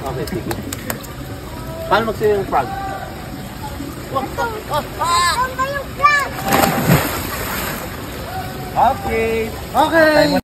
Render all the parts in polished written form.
Okay, sige. Paano magsayo yung frog? Okay. Okay.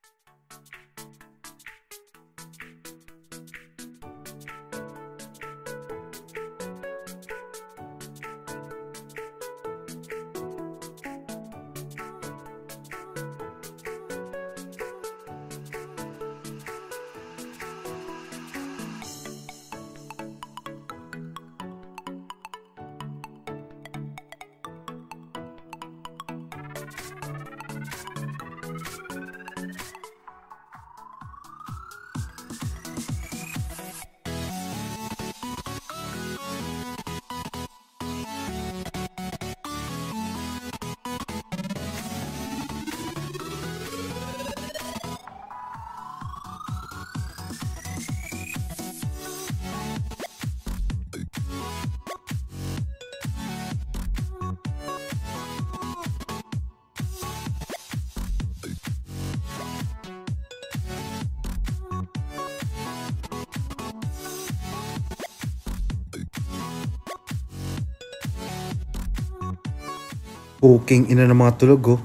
Puking ina ng mga tulog, oh.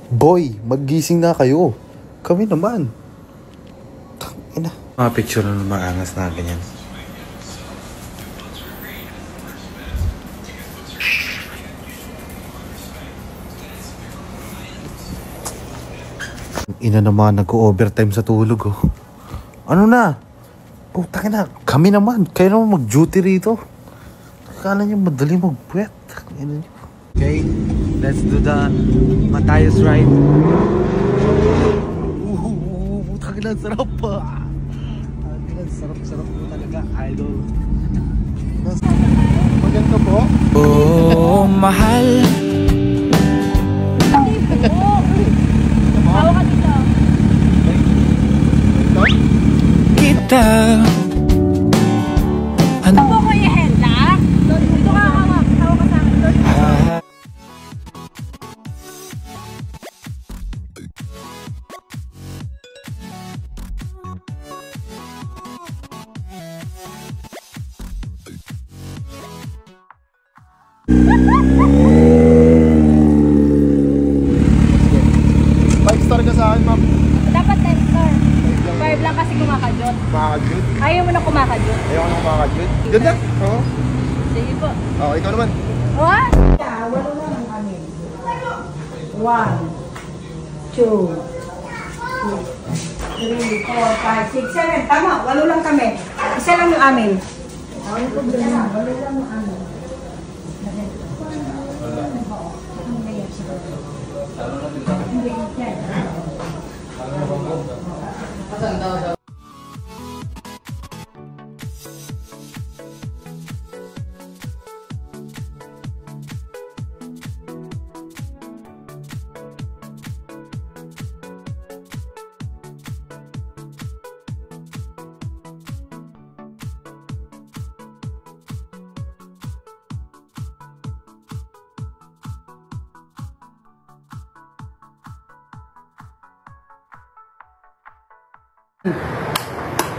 Boy, maggising na kayo. Kami naman. Ina. Mga picture na maangas na ganyan. Ina naman, nag-overtime sa tulog, oh. Ano na? Putang ina, kami naman. Kayo naman mag-duty rito. Akala niyo madali mag-puwet. Ina niyo. Okay, let's do the Matayos ride. Tagilan, sarap pa. Tagilan, sarap po talaga, idol. Maganda po? Oh, mahal. Hawa ka dito. Kita. Ano po ko i-headlock? Dito ka hawak. Hawa ka sa akin. Five-star ka sa akin, ma'am. Dapat 10 star. 5 lang kasi kumakajot. Kumakajut? Ayaw mo na kumakajot. Ayaw ko na kumakajut. Ganda? Oo. Sige po. Oo, ikaw naman. What? Walo lang ang amin. 1, 2, 3, 4, 5, 6, 7. Tama, walo lang kami. Isa lang yung amin. Walo lang yung amin.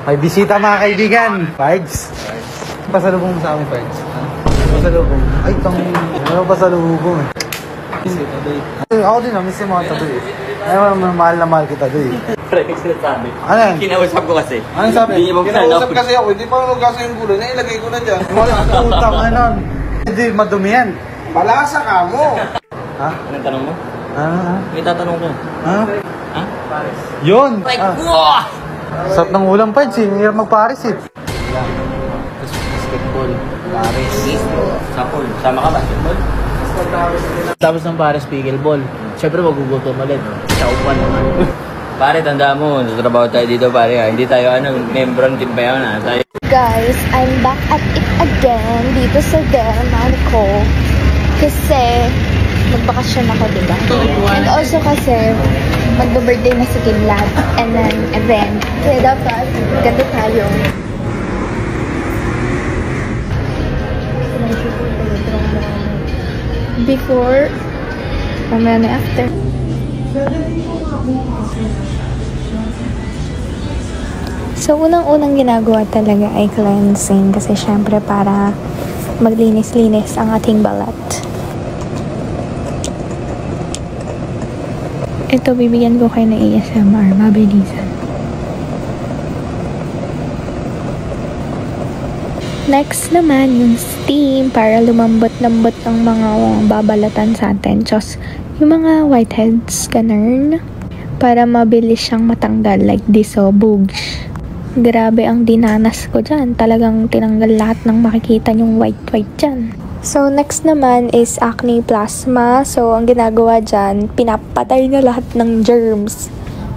May bisita mga kaibigan. Pards. Pasalubong mo sa amin, Pards. Pasalubong. Ay, ano pasalubong eh. Bisita doy. Ako din, miss yung mga tadoy. Ay, mahal na mahal kita doy. Parang sinasabi. Ano yan? Kinausap ko kasi. Ano sabi? Kinausap kasi ako, hindi pa nagkasa yung gulay. Nailagay ko na dyan. Wala ka utang na nun. Hindi, madumi yan. Balasa ka mo. Ha? Anong tanong mo? Ha? May tatanong ko. Ha? Ha? Yun! Like, Ah. wow! Sarap ng ulam, Pards eh. Hirap mag-Paris eh. Basketball. Paris. Sapol. Sama ka basketball? Tapos ng Paris, pickleball. Siyempre magugutom ulit. Chowpan naman. Pare, tanda mo, nagtrabaho tayo dito pare ha. Hindi tayo member ng team bayaw na. Tayo. Guys, I'm back at it again dito sa Monaco. Kasi magbakasyon ako, diba? And also kasi magbe-birthday na si Kinlad and then event. Kaya dapat ganda tayo. Before, mamaya na after. So, unang-unang ginagawa talaga ay cleansing kasi syempre para maglinis-linis ang ating balat. Ito, bibigyan ko kayo ng ASMR. Mabilisan. Next naman, yung steam para lumambot-lambot ng mga babalatan sa atin. Just yung mga whiteheads, ganun. Para mabilis siyang matanggal like this, so bugs. Grabe ang dinanas ko dyan. Talagang tinanggal lahat ng makikita nyong white-white dyan. So, next naman is acne plasma. So, ang ginagawa dyan, pinapatay na lahat ng germs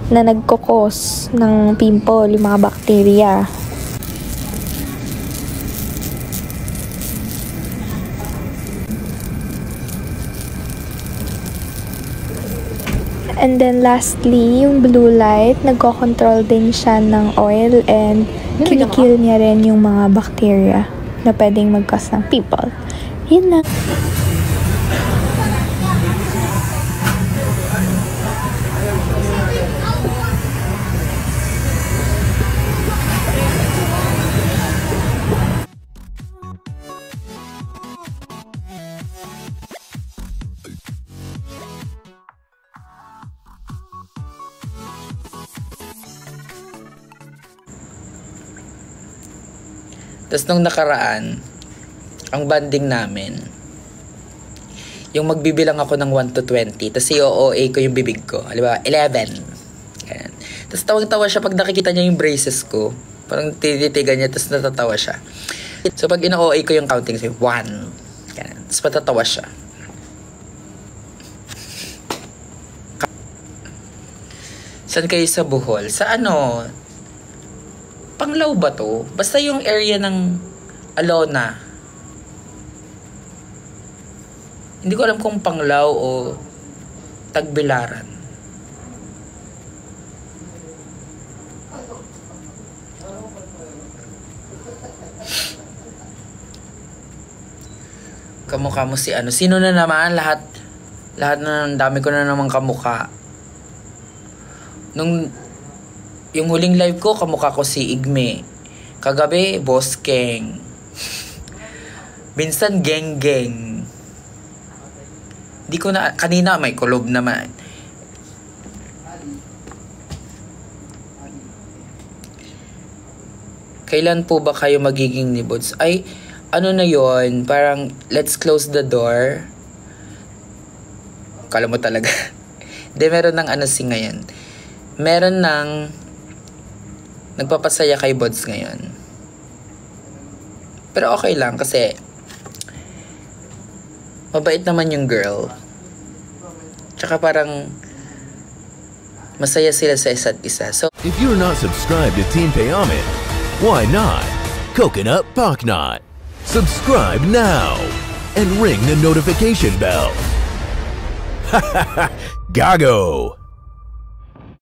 na nagkukos ng pimple, yung mga bacteria. And then lastly, yung blue light, nagko-control din siya ng oil and kinikill niya rin yung mga bacteria na pwedeng mag-cause ng pimple. Yun lang. Tapos nung nakaraan, ang banding namin, yung magbibilang ako ng 1 to 20, tapos i-OA ko yung bibig ko. Halimbawa, 11. Ayan. Tapos tawang-tawa siya pag nakikita niya yung braces ko. Parang tinitigan niya, tapos natatawa siya. So pag ino-OA ko yung counting, so 1. Ayan. Tapos matatawa siya. Saan kayo sa Bohol? Sa ano? Panglao ba to? Basta yung area ng Alona. Hindi ko alam kung Panglao o Tagbilaran. Kamukha mo si ano? Sino na naman? Lahat na, dami ko na namang kamukha. Yung huling live ko, kamukha ko si Igme. Kagabi, Boss Keng. Minsan, Geng. Di ko na, kanina may kulob naman. Kailan po ba kayo magiging ni Bods? Ay, ano na yon? Parang, let's close the door. Kala mo talaga. Di, meron ng ano si ngayon. Meron ng nagpapasaya kay Bods ngayon. Pero okay lang kasi mabait naman yung girl. Tsaka parang masaya sila sa isa't isa. So, if you're not subscribed to Team Payaman, why not? Coconut Pocknot. Subscribe now and ring the notification bell. Gago!